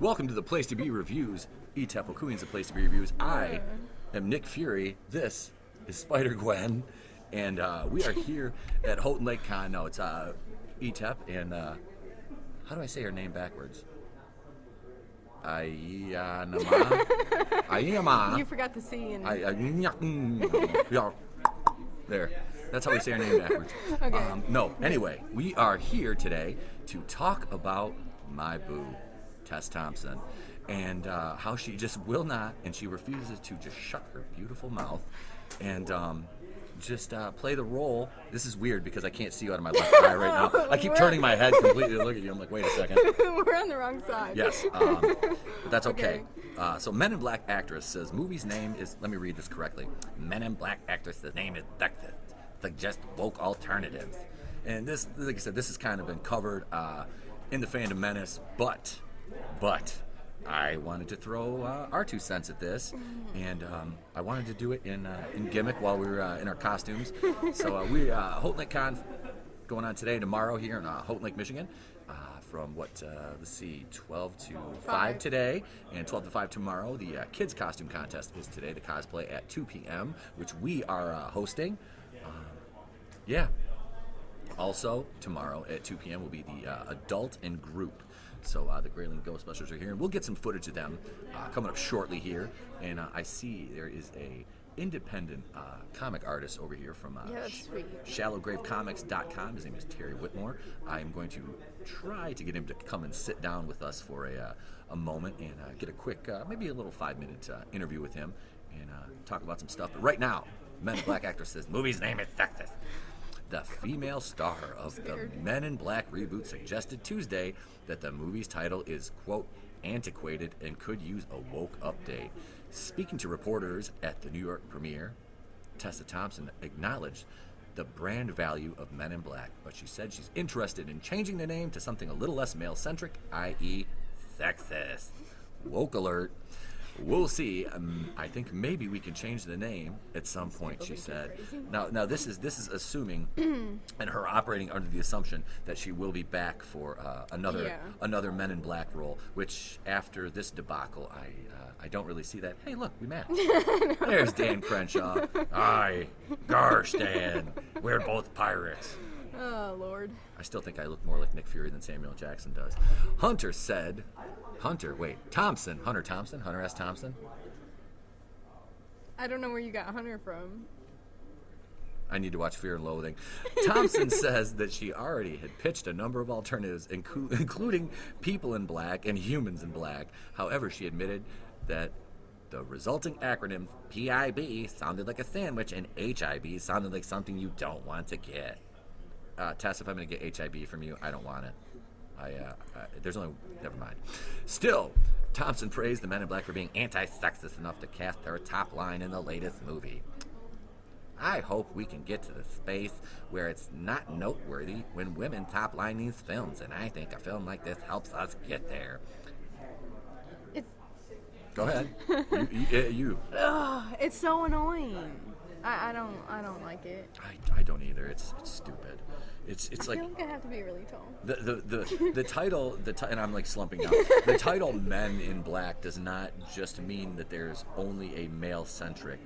Welcome to the Place to Be Reviews. E-Tep Queen's the Place to Be Reviews. I am Nick Fury. This is Spider Gwen, and we are here at Houghton Lake Con. No, it's E-Tep, and how do I say her name backwards? Ayama. You forgot the C in There. That's how we say her name backwards. Okay. Anyway, we are here today to talk about my boo, Tess Thompson, and how she just will not, and she refuses to just shut her beautiful mouth and just play the role. This is weird because I can't see you out of my left eye right now. I keep turning my head completely to look at you. I'm like, wait a second. We're on the wrong side. Yes, but that's okay. Okay. So Men in Black actress says movie's name is, let me read this correctly. Men in Black actress, the name is suggest woke alternatives. And this, like I said, this has kind of been covered in the Fandom Menace, but I wanted to throw our 2 cents at this, and I wanted to do it in gimmick while we were in our costumes. So we Houghton Lake Con going on today, tomorrow here in Houghton Lake, Michigan. From let's see, 12 to 5 today, and 12 to 5 tomorrow. The kids costume contest is today. The cosplay at 2 p.m., which we are hosting. Also, tomorrow at 2 p.m. will be the adult and group. So the Grayling Ghostbusters are here, and we'll get some footage of them coming up shortly here. And I see there is a independent comic artist over here from shallowgravecomics.com. His name is Terry Whitmore. I'm going to try to get him to come and sit down with us for a moment and get a quick, maybe a little 5-minute interview with him and talk about some stuff. But right now, Men in Black actress says, movie's name is sexist. The female star of the Men in Black reboot suggested Tuesday that the movie's title is, quote, antiquated and could use a woke update. Speaking to reporters at the New York premiere, Tessa Thompson acknowledged the brand value of Men in Black, but she said she's interested in changing the name to something a little less male-centric, i.e. sexist. Woke alert. We'll see. I think maybe we can change the name at some point, she said. Now this is assuming, and her operating under the assumption that she will be back for another Men in Black role. Which after this debacle, I don't really see that. Hey, look, we match. There's Dan Crenshaw. Aye, gosh, Dan, we're both pirates. Oh, Lord. I still think I look more like Nick Fury than Samuel Jackson does. Hunter S. Thompson. I don't know where you got Hunter from. I need to watch Fear and Loathing. Thompson says that she already had pitched a number of alternatives, including People in Black and Humans in Black. However, she admitted that the resulting acronym PIB sounded like a sandwich and HIB sounded like something you don't want to get. Tess, if I'm going to get HIB from you, I don't want it. Never mind. Still, Thompson praised the Men in Black for being anti-sexist enough to cast their top line in the latest movie. I hope we can get to the space where it's not noteworthy when women top line these films, and I think a film like this helps us get there. Go ahead. You. It's so annoying. I don't like it. I don't either. It's stupid. It's I like feel like I have to be really tall. The title and I'm like slumping down. The title Men in Black does not just mean that there's only a male centric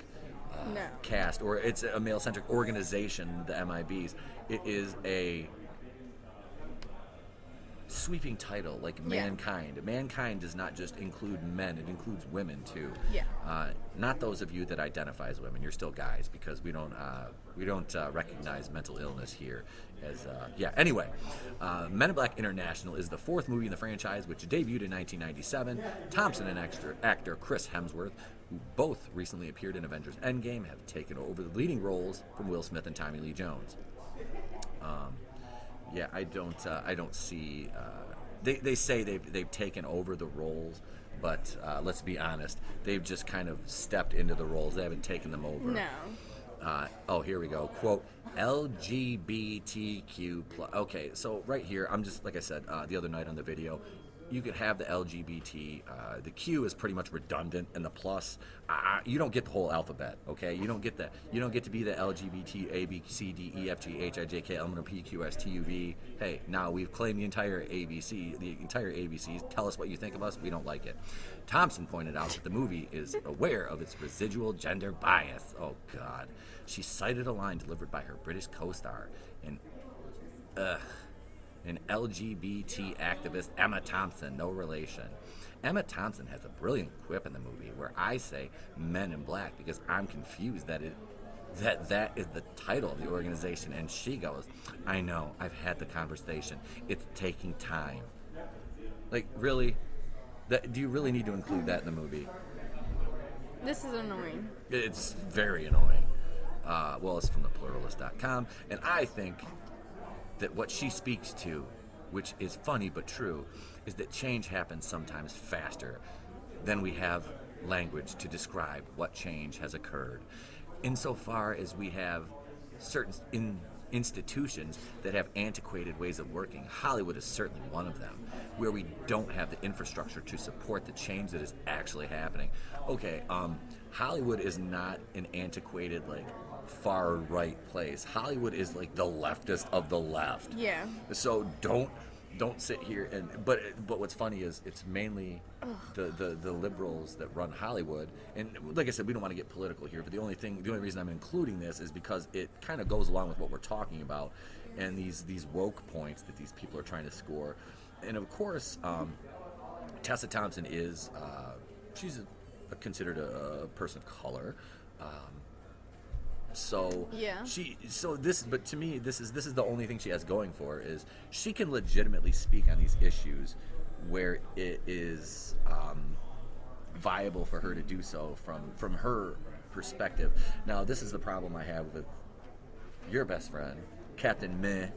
cast, or it's a male centric organization, the MIBs. It is a sweeping title, like Mankind. Mankind does not just include men, it includes women too. Not those of you that identify as women, you're still guys, because we don't recognize mental illness here as anyway. Men in Black International is the 4th movie in the franchise, which debuted in 1997. Thompson and actor Chris Hemsworth, who both recently appeared in Avengers Endgame, have taken over the leading roles from Will Smith and Tommy Lee Jones. I don't see. They say they've taken over the roles, but let's be honest, they've just kind of stepped into the roles. They haven't taken them over. No. Here we go. Quote, LGBTQ+. Okay, so right here, I'm just, like I said the other night on the video, you could have the LGBT. The Q is pretty much redundant, and the plus, you don't get the whole alphabet. Okay, you don't get that. You don't get to be the LGBT A B C D E F G H I J K L M N O P Q S T U V. Hey, now we've claimed the entire ABC. The entire ABC. Tell us what you think of us. We don't like it. Thompson pointed out that the movie is aware of its residual gender bias. Oh God, she cited a line delivered by her British co-star in. An LGBT activist, Emma Thompson, no relation. Emma Thompson has a brilliant quip in the movie where I say Men in Black because I'm confused that is the title of the organization, and she goes, I know, I've had the conversation. It's taking time. Like, really? Do you really need to include that in the movie? This is annoying. It's very annoying. Well, it's from thepluralist.com, and I think that what she speaks to, which is funny but true, is that change happens sometimes faster than we have language to describe what change has occurred. Insofar as we have certain institutions that have antiquated ways of working, Hollywood is certainly one of them, where we don't have the infrastructure to support the change that is actually happening. Okay, Hollywood is not an antiquated, like, far right place. Hollywood is like the leftist of the left. Yeah. So don't sit here and but what's funny is it's mainly the liberals that run Hollywood. And like I said, we don't want to get political here, but the only reason I'm including this is because it kind of goes along with what we're talking about and these woke points that these people are trying to score. And of course, Tessa Thompson is she's considered a person of color. So yeah. But to me, this is the only thing she has going for her is she can legitimately speak on these issues where it is viable for her to do so from her perspective. Now, this is the problem I have with your best friend, Captain Meh,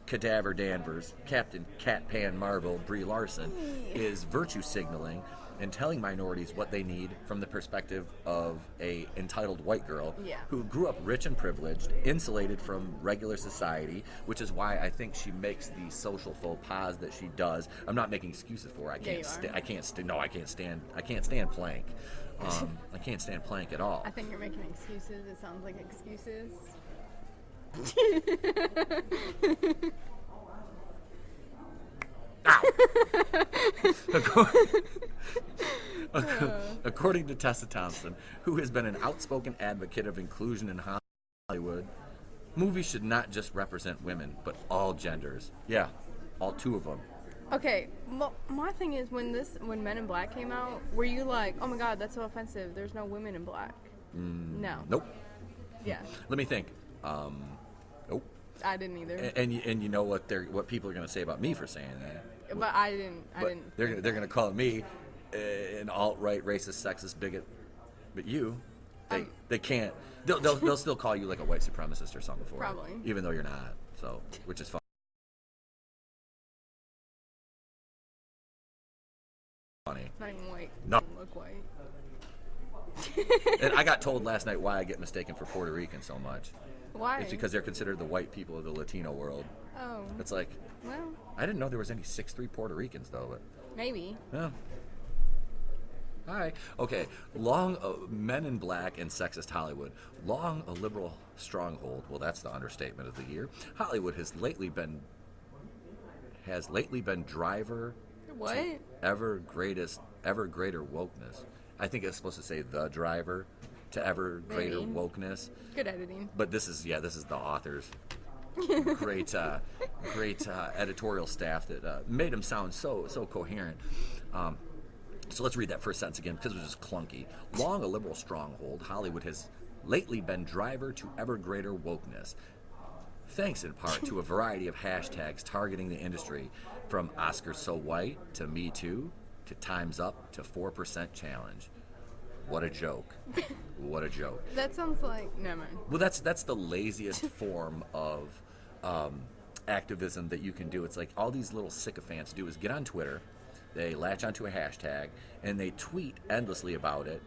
Cadaver Danvers, Captain Cat Pan Marvel, Brie Larson, is virtue signaling and telling minorities what they need from the perspective of a entitled white girl who grew up rich and privileged, insulated from regular society, which is why I think she makes the social faux pas that she does. I'm not making excuses for her. I can't stand Plank. I can't stand Plank at all. I think you're making excuses. It sounds like excuses. According to Tessa Thompson, who has been an outspoken advocate of inclusion in Hollywood, movies should not just represent women, but all genders. Yeah, all two of them. Okay, my thing is when Men in Black came out, were you like, oh my God, that's so offensive? There's no women in black. No. Nope. Yeah. Let me think. Nope. I didn't either. And you know what people are going to say about me for saying that. But I didn't. They're going to call me an alt-right, racist, sexist bigot. But you, they can't. They'll still call you like a white supremacist or something for probably. it, even though you're not. So, which is funny. Not even white. No. Doesn't look white. And I got told last night why I get mistaken for Puerto Rican so much. Why? It's because they're considered the white people of the Latino world. Oh. It's like, well, I didn't know there was any 6'3" Puerto Ricans though. But maybe. yeah. Hi. Okay. Men in Black and sexist Hollywood. Long a liberal stronghold. Well, that's the understatement of the year. Hollywood has lately been driver What? to ever greater wokeness. I think it's supposed to say the driver to ever greater wokeness. Good editing. But this is the author's great editorial staff that made him sound so coherent. So let's read that first sentence again because it was just clunky. Long a liberal stronghold, Hollywood has lately been driver to ever greater wokeness. Thanks in part to a variety of hashtags targeting the industry, from Oscars So White to Me Too to Time's Up to 4% Challenge. What a joke. What a joke. That sounds like... Never mind. Well, that's the laziest form of activism that you can do. It's like all these little sycophants do is get on Twitter, they latch onto a hashtag, and they tweet endlessly about it,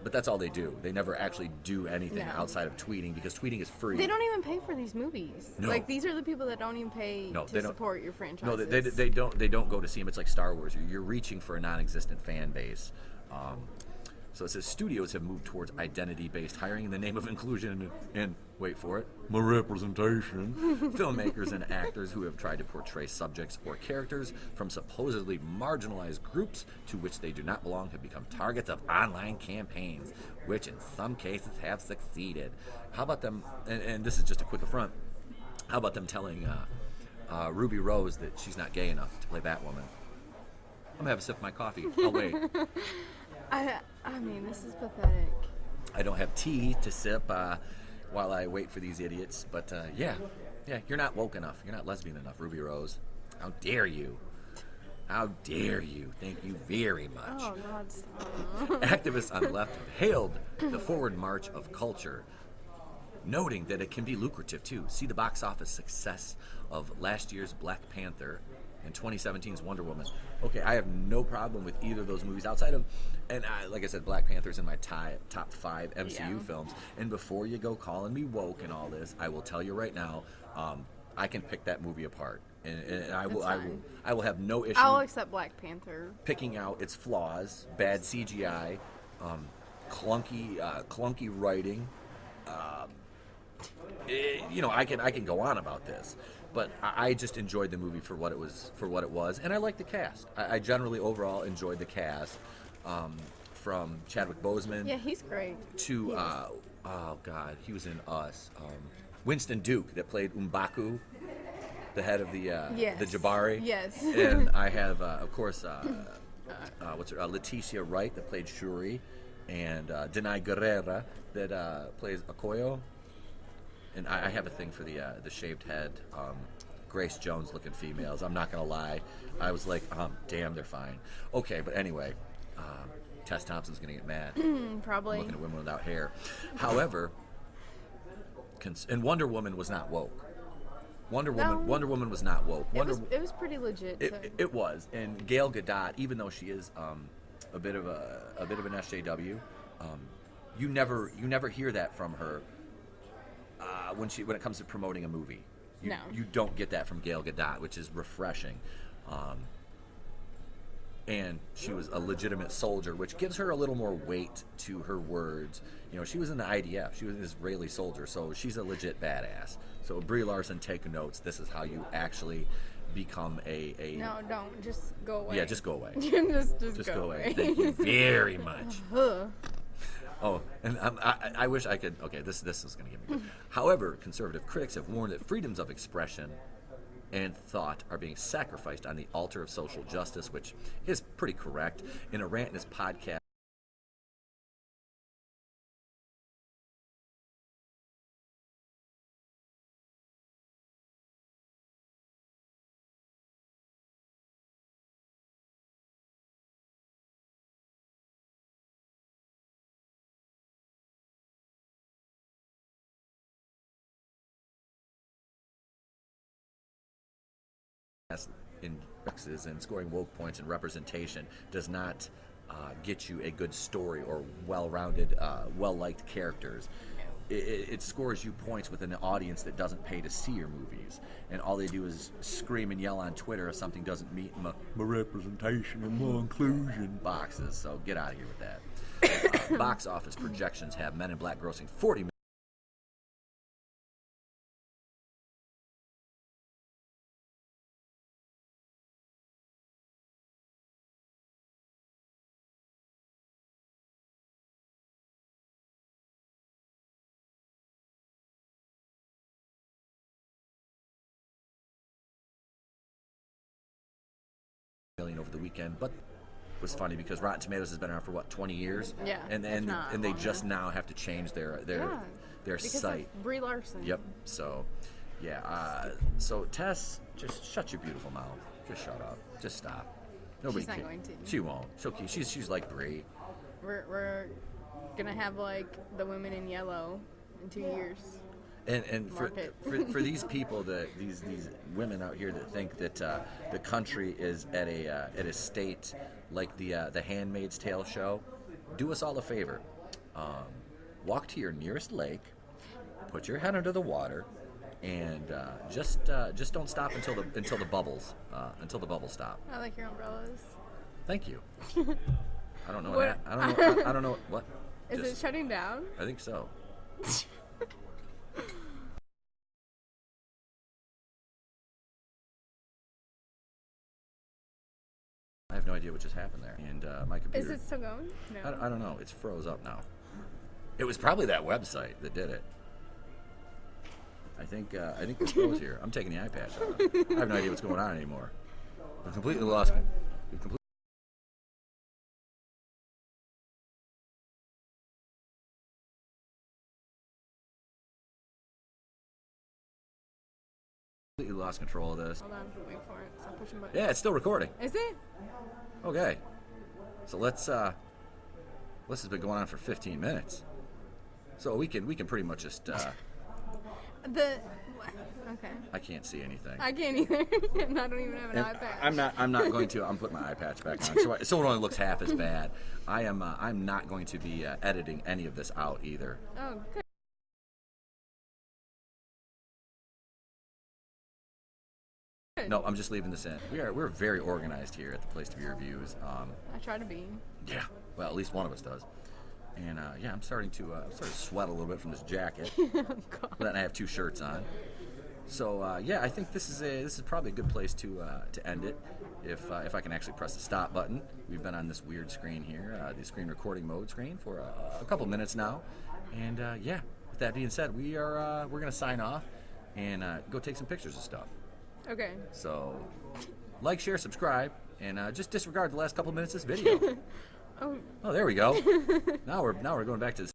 but that's all they do. They never actually do anything No. outside of tweeting because tweeting is free. They don't even pay for these movies. No. Like, these are the people that don't even pay No, to they don't- support your franchise. No, they don't go to see them. It's like Star Wars. You're reaching for a non-existent fan base. So it says studios have moved towards identity-based hiring in the name of inclusion and wait for it, my representation. Filmmakers and actors who have tried to portray subjects or characters from supposedly marginalized groups to which they do not belong have become targets of online campaigns, which in some cases have succeeded. How about them? And this is just a quick affront. How about them telling Ruby Rose that she's not gay enough to play Batwoman? I'm gonna have a sip of my coffee. I'll wait. I mean, this is pathetic. I don't have tea to sip while I wait for these idiots. But yeah, you're not woke enough. You're not lesbian enough, Ruby Rose. How dare you? How dare you? Thank you very much. Oh, God, stop. Activists on the left have hailed the forward march of culture, noting that it can be lucrative too. See the box office success of last year's Black Panther and 2017's Wonder Woman. Okay, I have no problem with either of those movies outside of, and like I said, Black Panther's in my top 5 MCU films. And before you go calling me woke and all this, I will tell you right now, I can pick that movie apart, and I will have no issue. I'll accept Black Panther. Picking out its flaws, bad CGI, clunky writing. I can go on about this, but I just enjoyed the movie for what it was, and I liked the cast. I generally overall enjoyed the cast, from Chadwick Boseman. Yeah, he's great. To oh god, he was in Us. Winston Duke that played M'Baku, the head of the Jabari. Yes. And I have of course Leticia Wright that played Shuri, and Denai Guerrera that plays Okoye. And I have a thing for the shaved head, Grace Jones looking females. I'm not gonna lie, I was like, damn, they're fine. Okay, but anyway, Tess Thompson's gonna get mad. Probably. Looking at women without hair. However, and Wonder Woman was not woke. Wonder Woman was not woke. It was pretty legit. It was, and Gail Gadot, even though she is a bit of an SJW, you never hear that from her. When it comes to promoting a movie, you don't get that from Gail Gadot, which is refreshing. And she was a legitimate soldier, which gives her a little more weight to her words. She was in the IDF. She was an Israeli soldier, so she's a legit badass. So Brie Larson, take notes. This is how you actually become a No, don't. Just go away. Yeah, just go away. just go away. Thank you very much. Ugh. Oh, and I wish I could. Okay, this is going to get me good. However, conservative critics have warned that freedoms of expression and thought are being sacrificed on the altar of social justice, which is pretty correct. In a rant in his podcast, in boxes and scoring woke points and representation does not get you a good story or well-rounded, well-liked characters. It scores you points with an audience that doesn't pay to see your movies, and all they do is scream and yell on Twitter if something doesn't meet my representation and my inclusion boxes. So get out of here with that. Box office projections have Men in Black grossing $40 million over the weekend, but it was funny because Rotten Tomatoes has been around for 20 years. Yeah, and they just now have to change their because site. Of Brie Larson. Yep. So, yeah. So Tess, just shut your beautiful mouth. Just shut up. Just stop. Nobody. She's not going to. She won't. She's like Brie. We're gonna have like the women in yellow in 2 years. And for these people, these women out here that think that the country is at a state like the Handmaid's Tale show, do us all a favor. walk to your nearest lake, put your head under the water, and just don't stop until the bubbles stop. I like your umbrellas. Thank you. I don't know What- I don't know what. Is it shutting down? I think so. I have no idea what just happened there, and my computer. Is it still going? No. I don't know. It's froze up now. It was probably that website that did it. I think we're froze here. I'm taking the eye patch off. I have no idea what's going on anymore. We've completely lost. We've completely lost control of this. Hold on, wait for it. Stop pushing buttons. Yeah, it's still recording. Is it? Okay. So let's. This has been going on for 15 minutes. So we can pretty much just. Okay. I can't see anything. I can't either, and I don't even have an eye patch. I'm not going to. I'm putting my eye patch back on, so it only looks half as bad. I'm not going to be editing any of this out either. Oh, good. No, I'm just leaving this in. We're very organized here at the Place to Be Reviews. I try to be. Yeah. Well, at least one of us does. And yeah, I'm starting to sweat a little bit from this jacket. Oh, God. But then I have two shirts on. So yeah, I think this is probably a good place to end it. If I can actually press the stop button. We've been on this weird screen here, the screen recording mode screen, for a couple minutes now. And yeah, with that being said, we're gonna sign off and go take some pictures of stuff. Okay. So like, share, subscribe, and just disregard the last couple minutes of this video. Oh. Oh, there we go. Now we're going back to this.